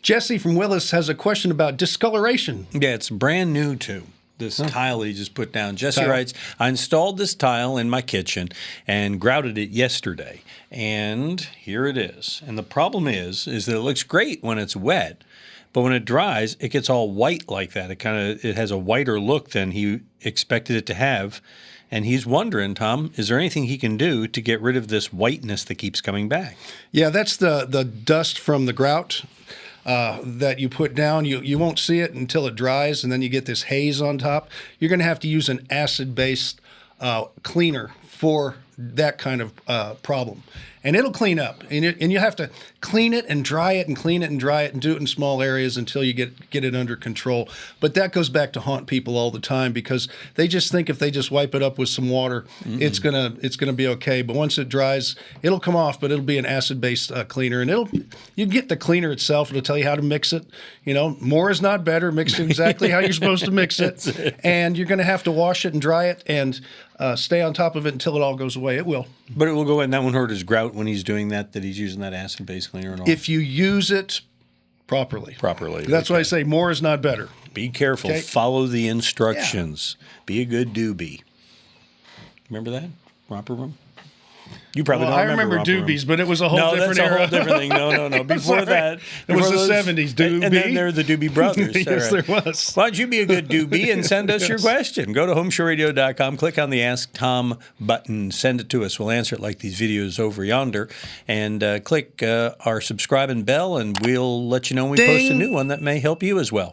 Jesse from Willis has a question about discoloration. Yeah, it's brand new too. This tile he just put down. Jesse Tile. writes, I installed this tile in my kitchen and grouted it yesterday. And here it is. And the problem is that it looks great when it's wet. But when it dries, it gets all white like that. It has a whiter look than he expected it to have. And he's wondering, Tom, is there anything he can do to get rid of this whiteness that keeps coming back? Yeah, that's the dust from the grout that you put down. You won't see it until it dries, and then you get this haze on top. You're going to have to use an acid-based cleaner for that kind of problem. And it'll clean up. And you have to clean it and dry it and clean it and dry it and do it in small areas until you get it under control. But that goes back to haunt people all the time because they just think if they just wipe it up with some water, it's gonna be okay. But once it dries, it'll come off, but it'll be an acid-based cleaner. And you get the cleaner itself. It'll tell you how to mix it. You know, more is not better. Mix it exactly how you're supposed to mix it. And you're going to have to wash it and dry it and stay on top of it until it all goes away. It will. But it will go in. That won't hurt his grout when he's doing that he's using that acid-based cleaner and all. If you use it properly. Properly. That's why I say more is not better. Be careful. Okay. Follow the instructions. Yeah. Be a good doobie. Remember that? Romper room? You probably don't remember doobies, but it was a whole different era. No, that's a whole different thing. No. Before that. It was the 70s, doobie. And then there were the Doobie Brothers. Yes, right. there was. Why don't you be a good doobie and send us your question? Go to HomeShowRadio.com, click on the Ask Tom button, send it to us. We'll answer it like these videos over yonder. And click our subscribe and bell, and we'll let you know when we post a new one that may help you as well.